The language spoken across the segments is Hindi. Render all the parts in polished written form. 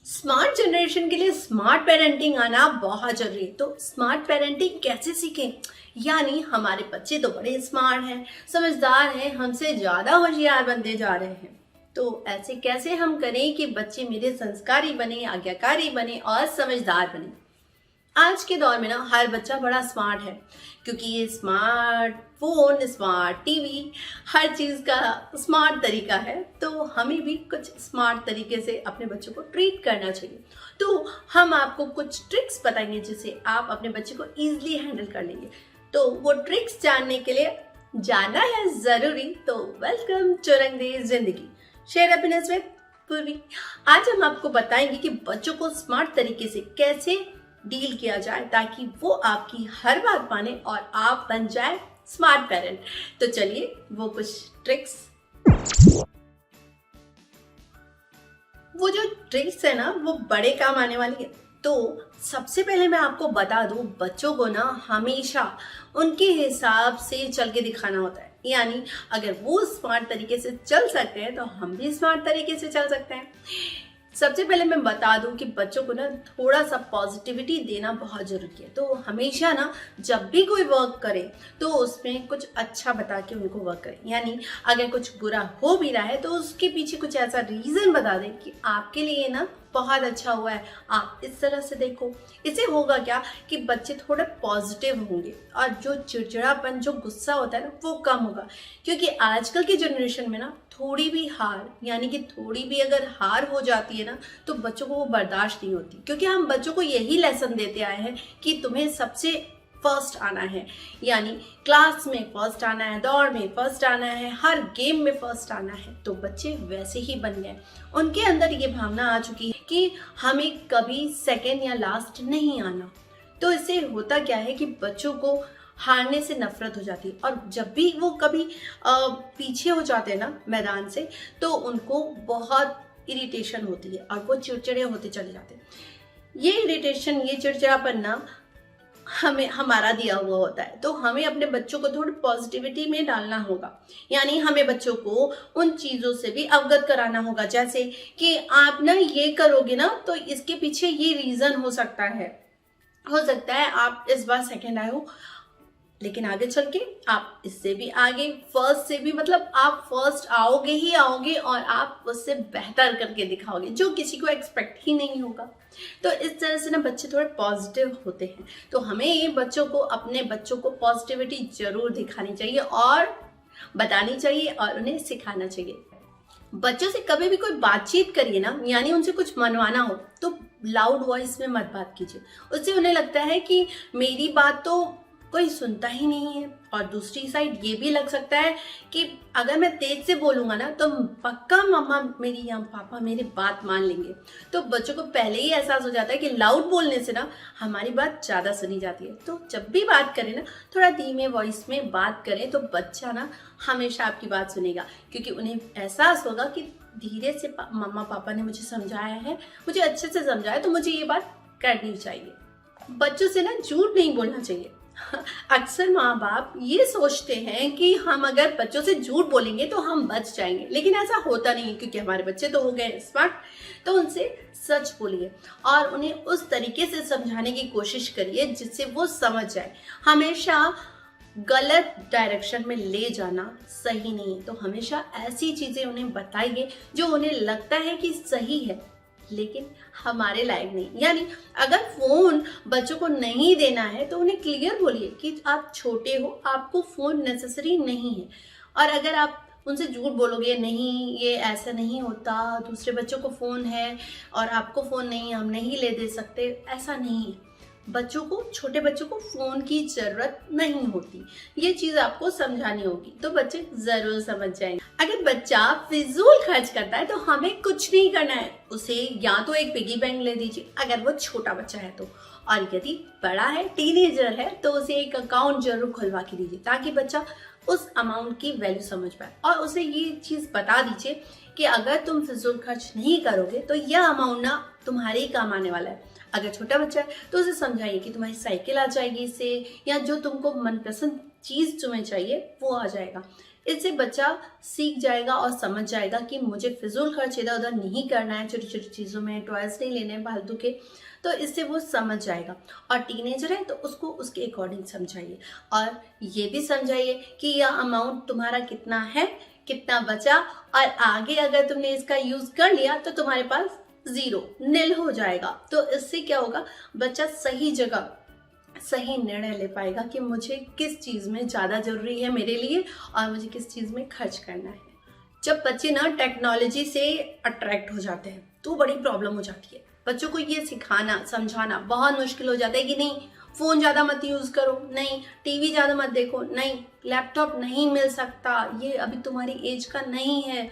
स्मार्ट जनरेशन के लिए स्मार्ट पेरेंटिंग आना बहुत जरूरी है। तो स्मार्ट पेरेंटिंग कैसे सीखें? यानी हमारे बच्चे तो बड़े स्मार्ट हैं, समझदार हैं, हमसे ज्यादा होशियार बनते जा रहे हैं। तो ऐसे कैसे हम करें कि बच्चे मेरे संस्कारी बने, आज्ञाकारी बने और समझदार बने। आज के दौर में ना हर बच्चा बड़ा स्मार्ट है, क्योंकि ये स्मार्ट फोन, स्मार्ट टीवी, हर चीज का स्मार्ट तरीका है। तो हमें भी कुछ स्मार्ट तरीके से अपने बच्चों को ट्रीट करना चाहिए। तो हम आपको कुछ ट्रिक्स बताएंगे जिससे आप अपने बच्चे को इजीली हैंडल कर लेंगे। तो वो ट्रिक्स जानने के लिए जानना है जरूरी। तो वेलकम टू रंग दे जिंदगी, शेयर हैप्पीनेस विद पूर्वी। आज हम आपको बताएंगे कि बच्चों को स्मार्ट तरीके से कैसे डील किया जाए ताकि वो आपकी हर बात माने और आप बन जाए स्मार्ट पेरेंट। तो चलिए वो कुछ ट्रिक्स, वो जो ट्रिक्स है ना वो बड़े काम आने वाली है। तो सबसे पहले मैं आपको बता दूं, बच्चों को ना हमेशा उनके हिसाब से चल के दिखाना होता है। यानी अगर वो स्मार्ट तरीके से चल सकते हैं तो हम भी स्मार्ट तरीके से चल सकते हैं। सबसे पहले मैं बता दूं कि बच्चों को ना थोड़ा सा पॉजिटिविटी देना बहुत जरूरी है। तो हमेशा ना जब भी कोई वर्क करे तो उसमें कुछ अच्छा बता के उनको वर्क करें। यानी अगर कुछ बुरा हो भी रहा है तो उसके पीछे कुछ ऐसा रीजन बता दें कि आपके लिए ना बहुत अच्छा हुआ है, आप इस तरह से देखो। इससे होगा क्या कि बच्चे थोड़े पॉजिटिव होंगे और जो चिड़चिड़ापन, जो गुस्सा होता है ना वो कम होगा। क्योंकि आजकल की जनरेशन में ना थोड़ी भी हार, यानी कि थोड़ी भी अगर हार हो जाती है ना तो बच्चों को वो बर्दाश्त नहीं होती। क्योंकि हम बच्चों को यही लेसन देते आए हैं कि तुम्हें सबसे फर्स्ट आना है, यानी क्लास में फर्स्ट आना है, दौड़ में फर्स्ट आना है, हर गेम में फर्स्ट आना है। तो बच्चे वैसे ही बन गए, उनके अंदर ये भावना आ चुकी है कि हमें कभी सेकंड या लास्ट नहीं आना। तो इससे होता क्या है कि बच्चों को हारने से नफरत हो जाती है और जब भी वो कभी पीछे हो जाते हैं ना मैदान से तो उनको बहुत इरिटेशन होती है और वो चिड़चिड़े होते चले जाते हैं। ये इरिटेशन, ये चिड़चिड़ापन ना हमें हमारा दिया हुआ होता है। तो हमें अपने बच्चों को थोड़ी पॉजिटिविटी में डालना होगा। यानी हमें बच्चों को उन चीजों से भी अवगत कराना होगा, जैसे कि आप ना ये करोगे ना तो इसके पीछे ये रीजन हो सकता है आप इस बार सेकंड आए हो, लेकिन आगे चल के आप इससे भी आगे, फर्स्ट से भी, मतलब आप फर्स्ट आओगे ही आओगे और आप उससे बेहतर करके दिखाओगे जो किसी को एक्सपेक्ट ही नहीं होगा। तो इस तरह से ना बच्चे थोड़े पॉजिटिव होते हैं। तो हमें ये अपने बच्चों को पॉजिटिविटी जरूर दिखानी चाहिए और बतानी चाहिए और उन्हें सिखाना चाहिए। बच्चों से कभी भी कोई बातचीत करिए ना, यानी उनसे कुछ मनवाना हो तो लाउड वॉइस में मत बात कीजिए। उससे उन्हें लगता है कि मेरी बात तो कोई सुनता ही नहीं है। और दूसरी साइड ये भी लग सकता है कि अगर मैं तेज से बोलूंगा ना तो पक्का मम्मा मेरी या पापा मेरी बात मान लेंगे। तो बच्चों को पहले ही एहसास हो जाता है कि लाउड बोलने से ना हमारी बात ज्यादा सुनी जाती है। तो जब भी बात करें ना थोड़ा धीमे वॉइस में बात करें तो बच्चा ना हमेशा आपकी बात सुनेगा, क्योंकि उन्हें एहसास होगा कि धीरे से मम्मा पापा ने मुझे समझाया है, मुझे अच्छे से समझाया, तो मुझे ये बात करनी चाहिए। बच्चों से ना झूठ नहीं बोलना चाहिए। अक्सर माँ बाप ये सोचते हैं कि हम अगर बच्चों से झूठ बोलेंगे तो हम बच जाएंगे, लेकिन ऐसा होता नहीं, क्योंकि हमारे बच्चे तो हो गए स्मार्ट। तो उनसे सच बोलिए और उन्हें उस तरीके से समझाने की कोशिश करिए जिससे वो समझ जाए। हमेशा गलत डायरेक्शन में ले जाना सही नहीं है। तो हमेशा ऐसी चीजें उन्हें बताइए जो उन्हें लगता है कि सही है लेकिन हमारे लायक नहीं। यानी अगर फोन बच्चों को नहीं देना है तो उन्हें क्लियर बोलिए कि आप छोटे हो, आपको फोन नेसेसरी नहीं है। और अगर आप उनसे झूठ बोलोगे, नहीं ये ऐसा नहीं होता, दूसरे बच्चों को फोन है और आपको फोन नहीं, हम नहीं ले दे सकते, ऐसा नहीं है। बच्चों को, छोटे बच्चों को फोन की जरूरत नहीं होती, ये चीज आपको समझानी होगी। तो बच्चे जरूर समझ जाएंगे। अगर बच्चा फिजूल खर्च करता है तो हमें कुछ नहीं करना है, उसे या तो एक पिगी बैंक ले दीजिए अगर वो छोटा बच्चा है तो, और यदि बड़ा है, टीनेजर है, तो उसे एक अकाउंट जरूर खुलवा के दीजिए ताकि बच्चा उस अमाउंट की वैल्यू समझ पाए। और उसे ये चीज बता दीजिए कि अगर तुम फिजूल खर्च नहीं करोगे तो यह अमाउंट ना तुम्हारे ही काम आने वाला है। अगर छोटा बच्चा है तो उसे समझाइए कि तुम्हारी साइकिल आ जाएगी इससे, या जो तुमको मनपसंद चीज़ तुम्हें चाहिए वो आ जाएगा। इससे बच्चा सीख जाएगा और समझ जाएगा कि मुझे फिजूल खर्च इधर उधर नहीं करना है, छोटी छोटी चीज़ों में टॉयज नहीं लेने हैं फालतू के। तो इससे वो समझ जाएगा। और टीनेजर है तो उसको उसके अकॉर्डिंग समझाइए, और ये भी समझाइए कि यह अमाउंट तुम्हारा कितना है, कितना बचा, और आगे अगर तुमने इसका यूज कर लिया तो तुम्हारे पास जीरो नील हो जाएगा। तो इससे क्या होगा, बच्चा सही जगह सही निर्णय ले पाएगा कि मुझे किस चीज़ में ज़्यादा जरूरी है मेरे लिए और मुझे किस चीज़ में खर्च करना है। जब बच्चे ना टेक्नोलॉजी से अट्रैक्ट हो जाते हैं तो बड़ी प्रॉब्लम हो जाती है। बच्चों को ये सिखाना समझाना बहुत मुश्किल हो जाता है कि नहीं फ़ोन ज़्यादा मत यूज़ करो, नहीं टीवी ज़्यादा मत देखो, नहीं लैपटॉप नहीं मिल सकता, ये अभी तुम्हारी एज का नहीं है।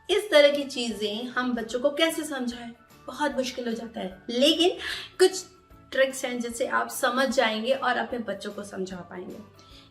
इस तरह की चीज़ें हम बच्चों को कैसे समझाएं, बहुत मुश्किल हो जाता है। लेकिन कुछ ट्रिक्स हैं जिससे आप समझ जाएंगे और अपने बच्चों को समझा पाएंगे।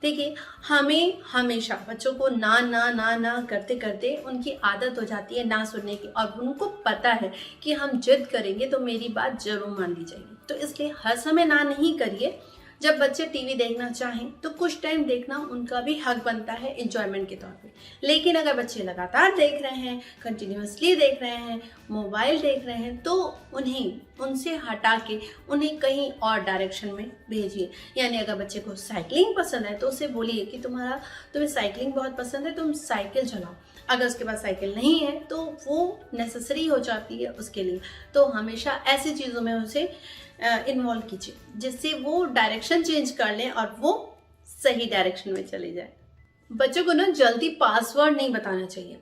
देखिए, हमें हमेशा बच्चों को ना ना ना ना करते करते उनकी आदत हो जाती है ना सुनने की, और उनको पता है कि हम जिद करेंगे तो मेरी बात जरूर मान ली जाएगी। तो इसलिए हर समय ना नहीं करिए। जब बच्चे टीवी देखना चाहें तो कुछ टाइम देखना उनका भी हक बनता है एंजॉयमेंट के तौर पे। लेकिन अगर बच्चे लगातार देख रहे हैं, कंटिन्यूअसली देख रहे हैं, मोबाइल देख रहे हैं, तो उन्हें उनसे हटा के उन्हें कहीं और डायरेक्शन में भेजिए। यानी अगर बच्चे को साइकिलिंग पसंद है तो उसे बोलिए कि तुम्हें साइकिलिंग बहुत पसंद है, तुम साइकिल चलाओ। अगर उसके पास साइकिल नहीं है तो वो नेसेसरी हो जाती है उसके लिए, तो हमेशा ऐसी चीज़ों में उसे इन्वॉल्व कीजिए जिससे वो डायरेक्शन चेंज कर लें और वो सही डायरेक्शन में चले जाए। बच्चों को ना जल्दी पासवर्ड नहीं बताना चाहिए,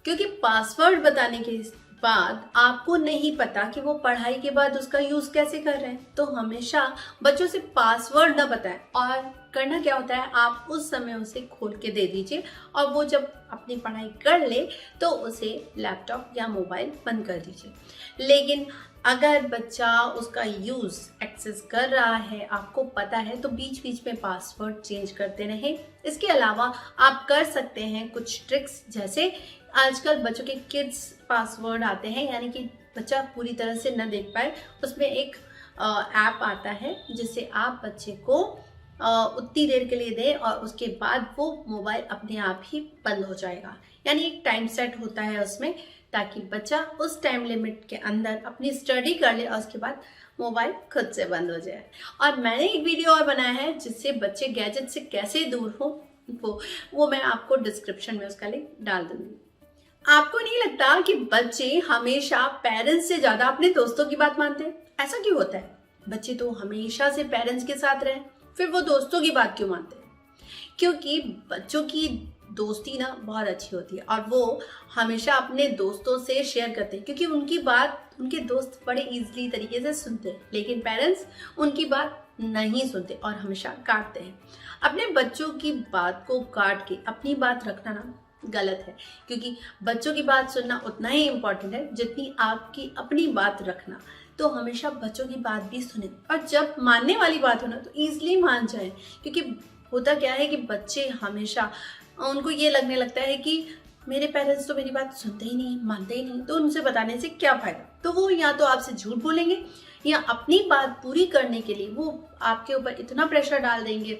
क्योंकि पासवर्ड बताने के बाद आपको नहीं पता कि वो पढ़ाई के बाद उसका यूज कैसे कर रहे हैं। तो हमेशा बच्चों से पासवर्ड ना बताएं, और करना क्या होता है, आप उस समय उसे खोल के दे दीजिए और वो जब अपनी पढ़ाई कर ले तो उसे लैपटॉप या मोबाइल बंद कर दीजिए। लेकिन अगर बच्चा उसका यूज एक्सेस कर रहा है, आपको पता है, तो बीच बीच में पासवर्ड चेंज करते रहें। इसके अलावा आप कर सकते हैं कुछ ट्रिक्स, जैसे आजकल बच्चों के किड्स पासवर्ड आते हैं, यानी कि बच्चा पूरी तरह से न देख पाए, उसमें एक ऐप आता है जिससे आप बच्चे को उतनी देर के लिए दें और उसके बाद वो मोबाइल अपने आप ही बंद हो जाएगा। यानी एक टाइम सेट होता है उसमें, ताकि बच्चा उस टाइम लिमिट के अंदर अपनी स्टडी कर ले और उसके बाद मोबाइल खुद से बंद हो जाए। और मैंने एक वीडियो और बनाया है जिससे बच्चे गैजेट से कैसे दूर हो, वो मैं आपको डिस्क्रिप्शन में उसका लिंक डाल दूंगी। आपको नहीं लगता कि बच्चे हमेशा पेरेंट्स से ज्यादा अपने दोस्तों की बात मानते हैं? ऐसा क्यों होता है? बच्चे तो हमेशा से पेरेंट्स के साथ रहे, फिर वो दोस्तों की बात क्यों मानते हैं? क्योंकि बच्चों की दोस्ती ना बहुत अच्छी होती है और वो हमेशा अपने दोस्तों से शेयर करते हैं, क्योंकि उनकी बात उनके दोस्त बड़े इजीली तरीके से सुनते हैं। लेकिन पेरेंट्स उनकी बात नहीं सुनते और हमेशा काटते हैं। अपने बच्चों की बात को काट के अपनी बात रखना ना गलत है, क्योंकि बच्चों की बात सुनना उतना ही इम्पोर्टेंट है जितनी आपकी अपनी बात रखना। तो हमेशा बच्चों की बात भी सुने, और जब मानने वाली बात हो ना तो ईजिली मान जाए। क्योंकि होता क्या है कि बच्चे हमेशा उनको ये लगने लगता है कि मेरे पेरेंट्स तो मेरी बात सुनते ही नहीं, मानते ही नहीं, तो उनसे बताने से क्या फायदा। तो वो या तो आपसे झूठ बोलेंगे या अपनी बात पूरी करने के लिए वो आपके ऊपर इतना प्रेशर डाल देंगे,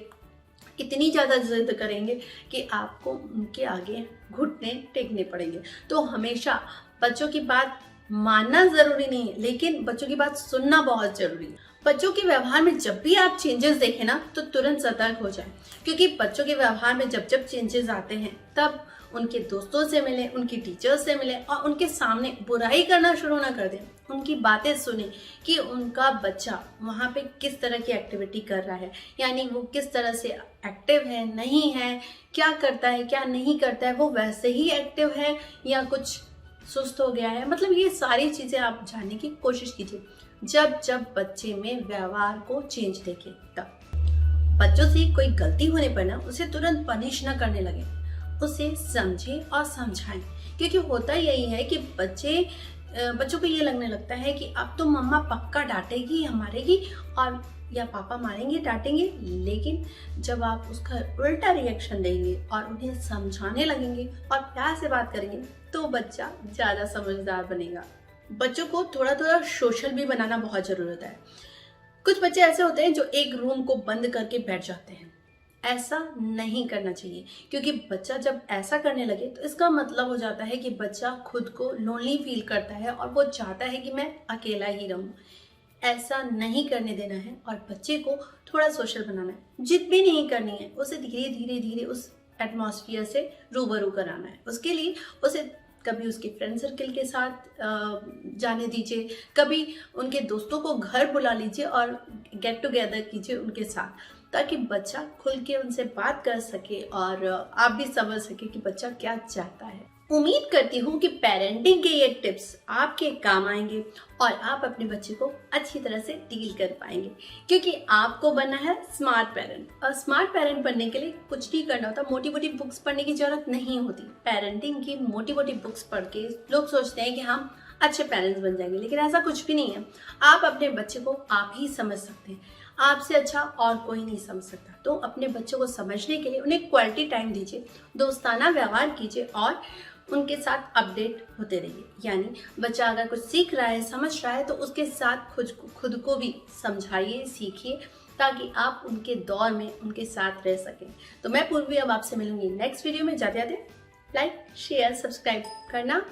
इतनी ज़्यादा जिद करेंगे कि आपको उनके आगे घुटने टेकने पड़ेंगे। तो हमेशा बच्चों की बात मानना ज़रूरी नहीं है, लेकिन बच्चों की बात सुनना बहुत ज़रूरी है। बच्चों के व्यवहार में जब भी आप चेंजेस देखें ना तो तुरंत सतर्क हो जाए, क्योंकि बच्चों के व्यवहार में जब जब चेंजेस आते हैं तब उनके दोस्तों से मिले, उनकी टीचर्स से मिले और उनके सामने बुराई करना शुरू ना कर दें। उनकी बातें सुने कि उनका बच्चा वहाँ पे किस तरह की एक्टिविटी कर रहा है, यानी वो किस तरह से एक्टिव है, नहीं है, क्या करता है, क्या नहीं करता है, वो वैसे ही एक्टिव है या कुछ सुस्त हो गया है। मतलब ये सारी चीज़ें आप जानने की कोशिश कीजिए। जब जब बच्चे में व्यवहार को चेंज देखें, तब बच्चों से कोई गलती होने पर ना उसे तुरंत पनिश ना करने लगे, उसे समझें और समझाएं। क्योंकि होता यही है कि बच्चों को ये लगने लगता है कि अब तो मम्मा पक्का डांटेगी, मारेगी और या पापा मारेंगे, डांटेंगे। लेकिन जब आप उसका उल्टा रिएक्शन देंगे और उन्हें समझाने लगेंगे और प्यार से बात करेंगे तो बच्चा ज़्यादा समझदार बनेगा। बच्चों को थोड़ा थोड़ा सोशल भी बनाना बहुत जरूरी होता है। कुछ बच्चे ऐसे होते हैं जो एक रूम को बंद करके बैठ जाते हैं। ऐसा नहीं करना चाहिए, क्योंकि बच्चा जब ऐसा करने लगे तो इसका मतलब हो जाता है कि बच्चा खुद को लोनली फील करता है और वो चाहता है कि मैं अकेला ही रहूं। ऐसा नहीं करने देना है और बच्चे को थोड़ा सोशल बनाना है। जिद भी नहीं करनी है, उसे धीरे धीरे धीरे उस एटमॉस्फेयर से रूबरू कराना है। उसके लिए उसे कभी उसके फ्रेंड सर्कल के साथ जाने दीजिए, कभी उनके दोस्तों को घर बुला लीजिए और गेट टुगेदर कीजिए उनके साथ, ताकि बच्चा खुल के उनसे बात कर सके और आप भी समझ सके कि बच्चा क्या चाहता है। उम्मीद करती हूँ कि पेरेंटिंग के ये टिप्स आपके काम आएंगे और आप अपने बच्चे को अच्छी तरह से डील कर पाएंगे, क्योंकि आपको बनना है स्मार्ट पेरेंट। और स्मार्ट पेरेंट बनने के लिए कुछ नहीं करना होता, मोटी मोटी बुक्स पढ़ने की जरूरत नहीं होती। पेरेंटिंग की मोटी मोटी बुक्स पढ़ के लोग सोचते हैं कि हम अच्छे पेरेंट्स बन जाएंगे, लेकिन ऐसा कुछ भी नहीं है। आप अपने बच्चे को आप ही समझ सकते हैं, आपसे अच्छा और कोई नहीं समझ सकता। तो अपने बच्चों को समझने के लिए उन्हें क्वालिटी टाइम दीजिए, दोस्ताना व्यवहार कीजिए और उनके साथ अपडेट होते रहिए। यानी बच्चा अगर कुछ सीख रहा है, समझ रहा है, तो उसके साथ खुद को भी समझाइए, सीखिए, ताकि आप उनके दौर में उनके साथ रह सकें। तो मैं पूर्वी अब आपसे मिलूंगी नेक्स्ट वीडियो में। जाते जाते लाइक शेयर सब्सक्राइब करना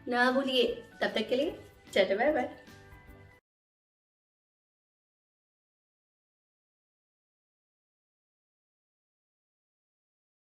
ना भूलिए। तब तक के लिए टाटा बाय बाय।